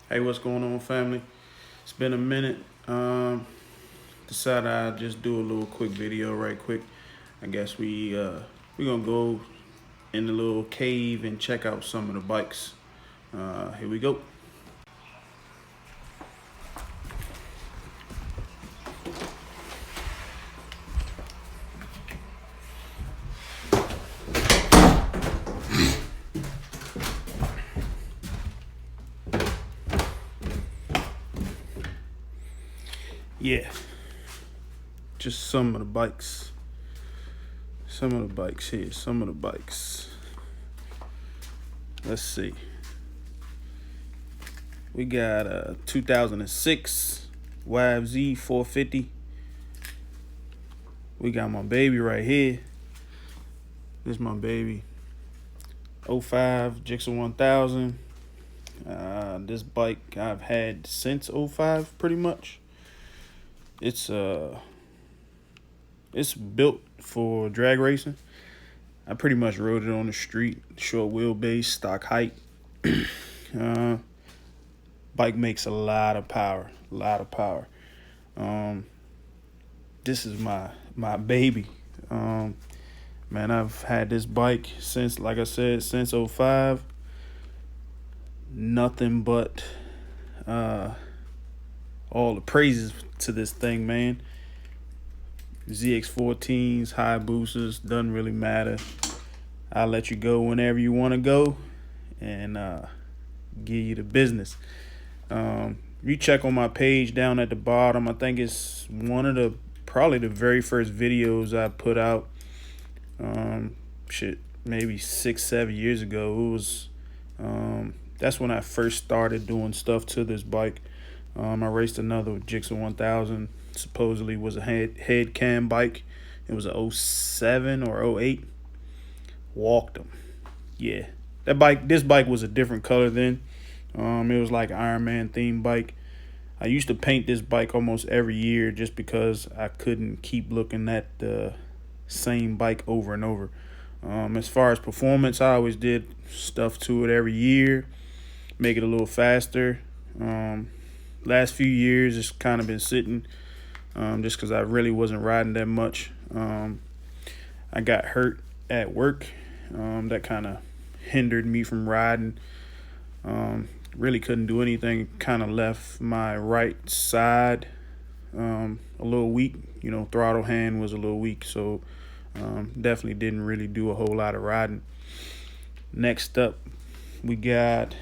Hey, what's going on, family? It's been a minute. Decided I'd just do a little quick video right quick. I guess we gonna go in the little cave and check out some of the bikes. Here we go. Yeah, just some of the bikes. Some of the bikes here. Some of the bikes. Let's see. We got a 2006 YFZ450. We got my baby right here. This is my baby. 05 GSXR 1000. This bike I've had since 05 pretty much. It's built for drag racing. I pretty much rode it on the street, short wheelbase, stock height. Bike makes a lot of power, This is my baby. Man, I've had this bike since, like I said, since 05. Nothing but all the praises to this thing, man. ZX14s, high boosters, doesn't really matter. I'll let you go whenever you want to go and give you the business. You check on my page down at the bottom. I think it's probably the very first videos I put out. Maybe 6-7 years ago. It was that's when I first started doing stuff to this bike. I raced another GSXR 1000. Supposedly was a head cam bike. It was a 07 or 08. Walked them. Yeah, this bike was a different color then. It was like an Iron Man themed bike. I used to paint this bike almost every year just because I couldn't keep looking at the same bike over and over. As far as performance, I always did stuff to it every year, make it a little faster. Last few years, it's kind of been sitting just because I really wasn't riding that much. I got hurt at work. That kind of hindered me from riding. Really couldn't do anything. Kind of left my right side a little weak. Throttle hand was a little weak, so definitely didn't really do a whole lot of riding. Next up, we got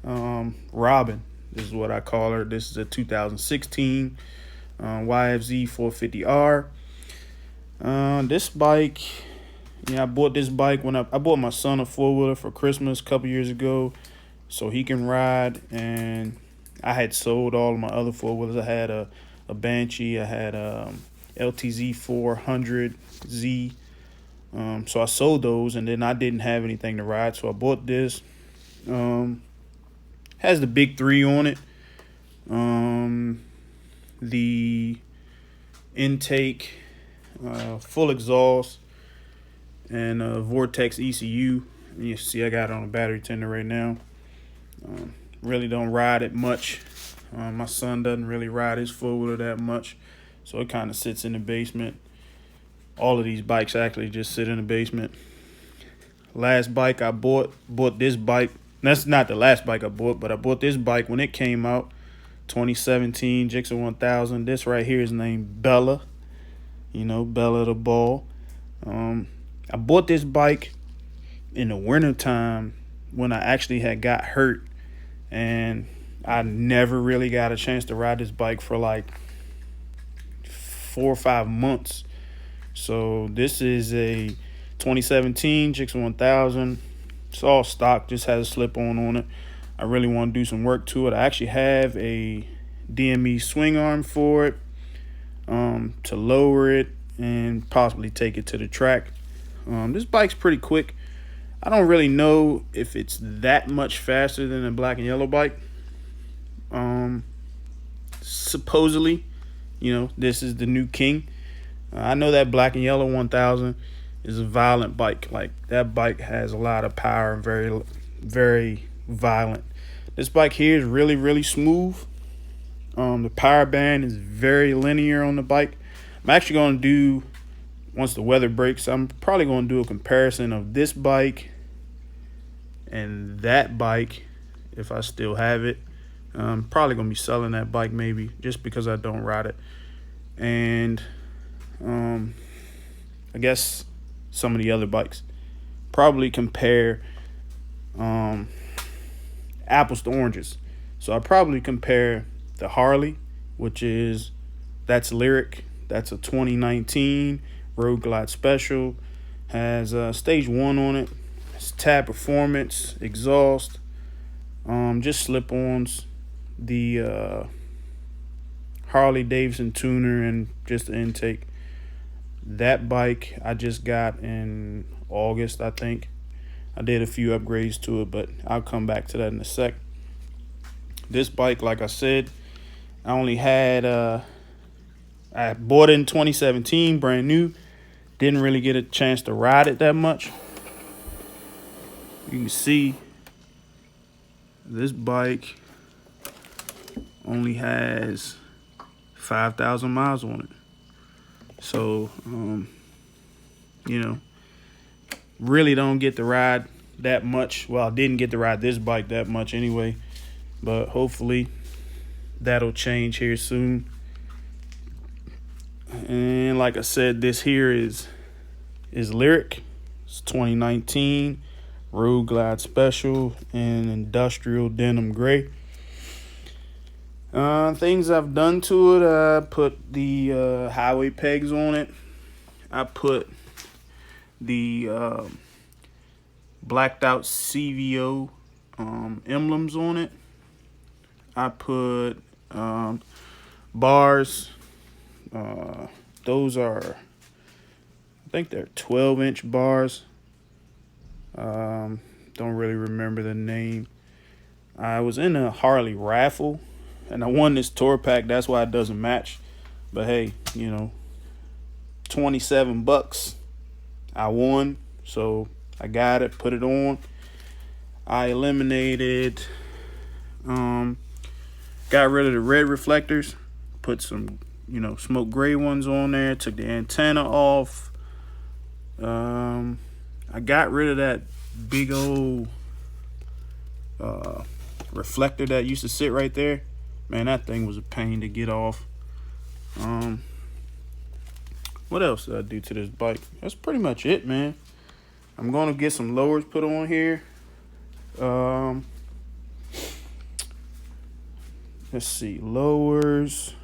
Robin. This is what I call her. This is a 2016 YFZ450R. This bike, I bought this bike when I bought my son a four-wheeler for Christmas a couple years ago so he can ride, and I had sold all of my other four-wheelers. I had a Banshee, I had LTZ 400Z, so I sold those, and then I didn't have anything to ride, so I bought this. Has the big 3 on it. The intake, full exhaust, and Vortex ECU. You see I got it on a battery tender right now. Really don't ride it much. My son doesn't really ride his four-wheeler that much, so it kind of sits in the basement. All of these bikes actually just sit in the basement. Last bike I bought this bike. That's not the last bike I bought, but I bought this bike when it came out, 2017 GSXR 1000. This right here is named Bella. Bella the Ball. I bought this bike in the wintertime when I actually had got hurt, and I never really got a chance to ride this bike for like 4 or 5 months. So this is a 2017 GSXR 1000. It's all stock, just has a slip-on it. I really want to do some work to it. I actually have a DME swing arm for it, to lower it and possibly take it to the track. This bike's pretty quick. I don't really know if it's that much faster than a black and yellow bike. Supposedly, this is the new king. I know that black and yellow 1000 is a violent bike. Like, that bike has a lot of power and very, very violent. This bike here is really smooth. The power band is very linear on the bike. I'm actually going to do, once the weather breaks, I'm probably going to do a comparison of this bike and that bike if I still have it. I'm probably going to be selling that bike maybe just because I don't ride it. And I guess some of the other bikes. Probably compare apples to oranges. So I probably compare the Harley, that's Lyric. That's a 2019 Road Glide Special. Has stage 1 on it. It's tab performance, exhaust, just slip-ons, the Harley-Davidson tuner, and just the intake. That bike I just got in August, I think. I did a few upgrades to it, but I'll come back to that in a sec. This bike, like I said, I only had I bought it in 2017, brand new. Didn't really get a chance to ride it that much. You can see this bike only has 5,000 miles on it. So, you know, really don't get to ride that much. Well, I didn't get to ride this bike that much anyway, but hopefully that'll change here soon. And like I said, this here is Lyric. It's 2019 Road Glide Special in industrial denim gray. Things I've done to it, I put the highway pegs on it. I put the blacked out CVO emblems on it. I put bars. Those are, I think they're 12-inch bars. Don't really remember the name. I was in a Harley raffle and I won this tour pack. That's why it doesn't match. But hey, you know, $27. I won, so I got it, put it on. I eliminated, got rid of the red reflectors, put some, you know, smoke gray ones on there, took the antenna off. I got rid of that big old reflector that used to sit right there. Man, that thing was a pain to get off. What else did I do to this bike? That's pretty much it, man. I'm going to get some lowers put on here. Let's see, lowers.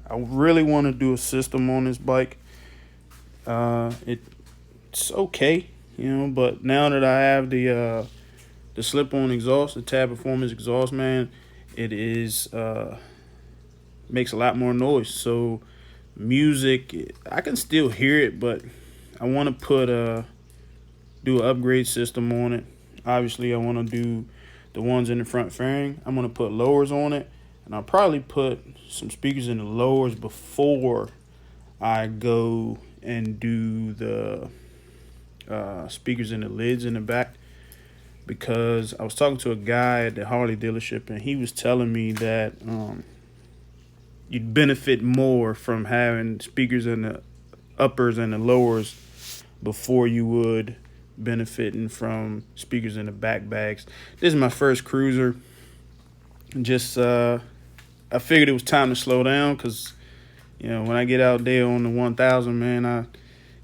I really want to do a system on this bike. It's okay, you know, but now that I have the slip-on exhaust, the tab performance exhaust, man, it is makes a lot more noise. So music, I can still hear it, but I want to put do an upgrade system on it. Obviously, I want to do the ones in the front fairing. I'm going to put lowers on it, and I'll probably put some speakers in the lowers before I go and do the speakers in the lids in the back, because I was talking to a guy at the Harley dealership, and he was telling me that you'd benefit more from having speakers in the uppers and the lowers before you would benefiting from speakers in the back bags. This is my first cruiser. Just I figured it was time to slow down, because you know, when I get out there on the 1000, man, I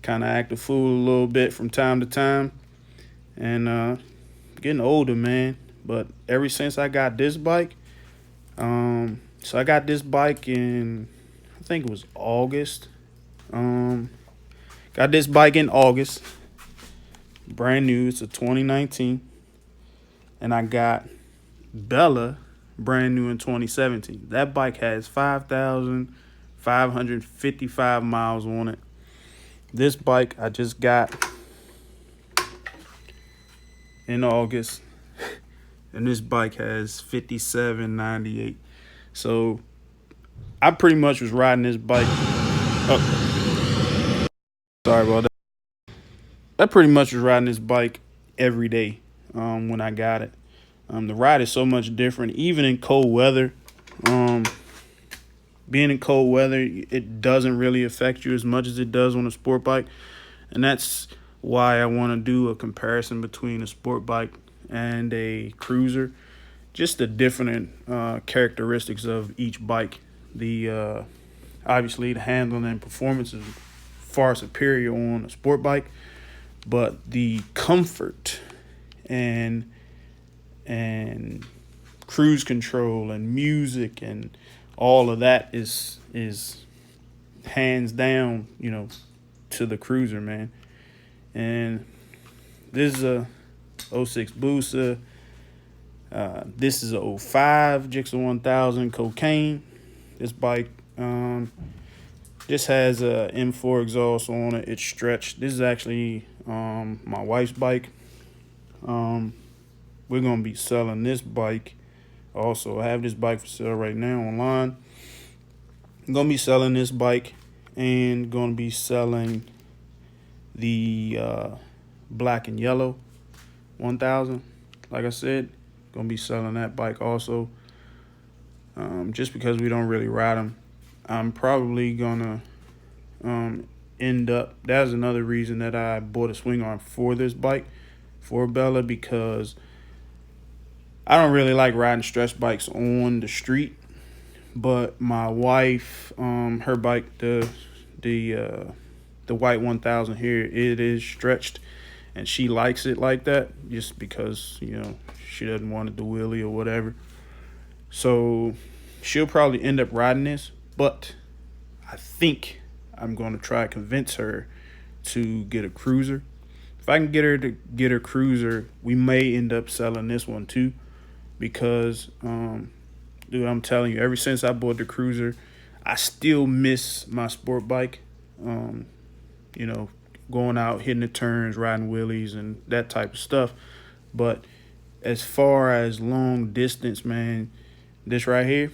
kind of act a fool a little bit from time to time, and getting older, man. But ever since I got this bike, so I got this bike in, I think it was August. Got this bike in August, brand new. It's a 2019, and I got Bella brand new in 2017. That bike has 5,555 miles on it. This bike I just got in August, and this bike has 5798. So I pretty much was riding this bike. Oh, sorry about that. I pretty much was riding this bike every day when I got it. The ride is so much different, even in cold weather. Being in cold weather, it doesn't really affect you as much as it does on a sport bike. And that's why I want to do a comparison between a sport bike and a cruiser. Just the different characteristics of each bike. The obviously the handling and performance is far superior on a sport bike, but the comfort and cruise control and music and all of that is hands down, to the cruiser, man. And this is a 06 Busa. This is a 05 GSXR 1000 Cocaine. This bike just has a M4 exhaust on it. It's stretched. This is actually my wife's bike. We're gonna be selling this bike. Also, I have this bike for sale right now online. I'm gonna be selling this bike and gonna be selling the black and yellow 1000. Like I said, gonna be selling that bike also. Just because we don't really ride them, I'm probably gonna end up. That's another reason that I bought a swing arm for this bike, for Bella, because I don't really like riding stretch bikes on the street. But my wife, her bike, the white 1000 here, it is stretched, and she likes it like that, just because she doesn't want to do wheelie or whatever. So she'll probably end up riding this, but I think I'm going to try to convince her to get a cruiser. If I can get her to get a cruiser, we may end up selling this one too, because dude, I'm telling you, ever since I bought the cruiser, I still miss my sport bike. Going out, hitting the turns, riding wheelies, and that type of stuff. But as far as long distance, man, this right here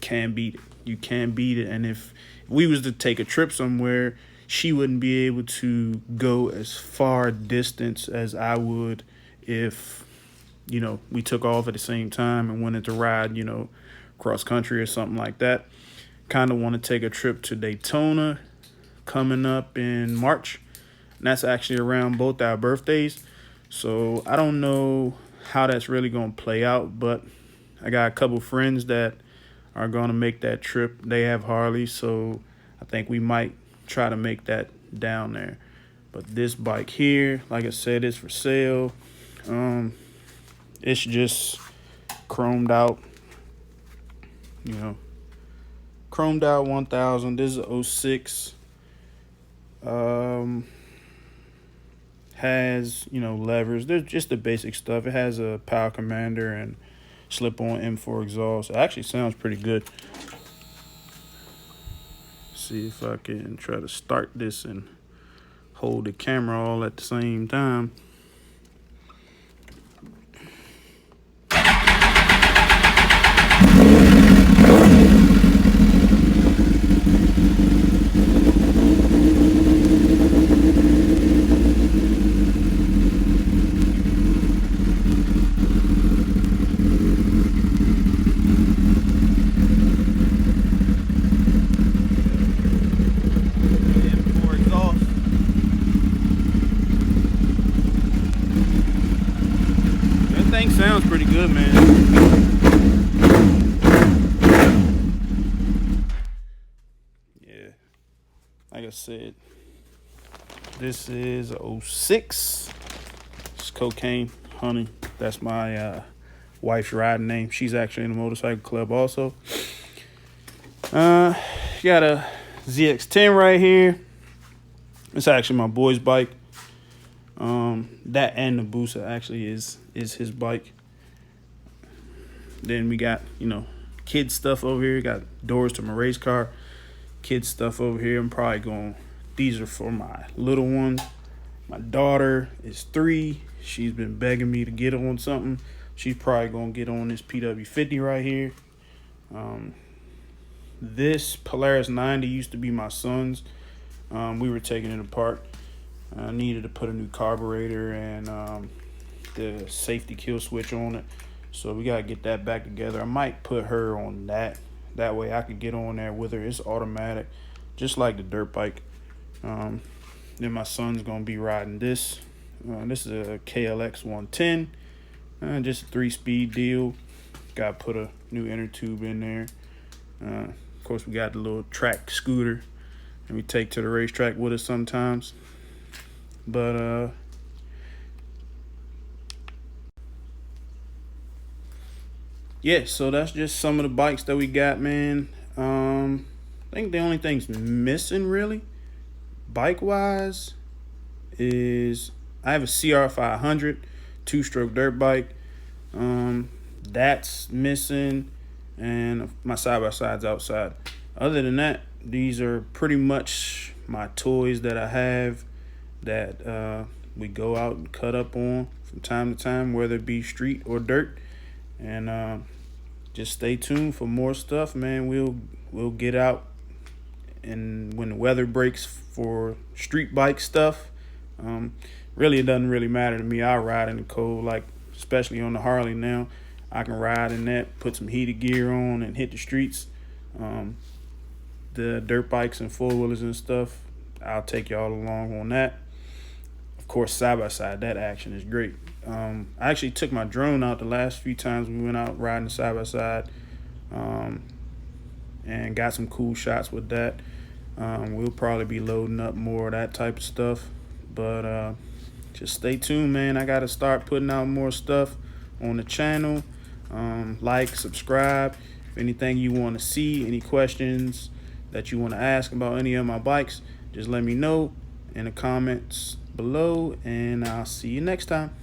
can't beat it. You can't beat it. And if we was to take a trip somewhere, she wouldn't be able to go as far distance as I would if we took off at the same time and wanted to ride, cross country or something like that. Kind of want to take a trip to Daytona coming up in March. And that's actually around both our birthdays. So I don't know how that's really going to play out, but I got a couple friends that are going to make that trip. They have Harley, so I think we might try to make that down there. But this bike here, like I said, is for sale. It's just chromed out, chromed out 1000. This is a 06. Has, levers. There's just the basic stuff. It has a power commander and slip-on M4 exhaust. It actually sounds pretty good. See if I can try to start this and hold the camera all at the same time. Thing sounds pretty good, man. Yeah, like I said, this is a 06. It's Cocaine Honey. That's my wife's riding name. She's actually in the motorcycle club also. Got a ZX10 right here. It's actually my boy's bike. That and the Busa actually is his bike. Then we got, kid stuff over here. Got doors to my race car. Kid stuff over here. I'm probably going, these are for my little one. My daughter is 3. She's been begging me to get on something. She's probably going to get on this PW50 right here. This Polaris 90 used to be my son's. We were taking it apart. I needed to put a new carburetor and the safety kill switch on it. So we gotta get that back together. I might put her on that. That way I could get on there with her. It's automatic, just like the dirt bike. Then my son's gonna be riding this. This is a KLX 110. Just a 3-speed deal. Gotta put a new inner tube in there. Of course, we got the little track scooter, and we take to the racetrack with us sometimes. But yeah, so that's just some of the bikes that we got, man. I think the only thing's missing really, bike wise, is I have a CR500 two-stroke dirt bike. That's missing, and my side-by-side's outside. Other than that, these are pretty much my toys that I have that we go out and cut up on from time to time, whether it be street or dirt. And just stay tuned for more stuff, man. We'll get out, and when the weather breaks for street bike stuff, really it doesn't really matter to me. I ride in the cold, like especially on the Harley now. I can ride in that, put some heated gear on, and hit the streets. The dirt bikes and four-wheelers and stuff, I'll take y'all along on that. Of course, side-by-side, that action is great. I actually took my drone out the last few times we went out riding side-by-side, and got some cool shots with that. We'll probably be loading up more of that type of stuff. But just stay tuned, man. I got to start putting out more stuff on the channel. Like, subscribe. If anything you want to see, any questions that you want to ask about any of my bikes, just let me know in the comments below, and I'll see you next time.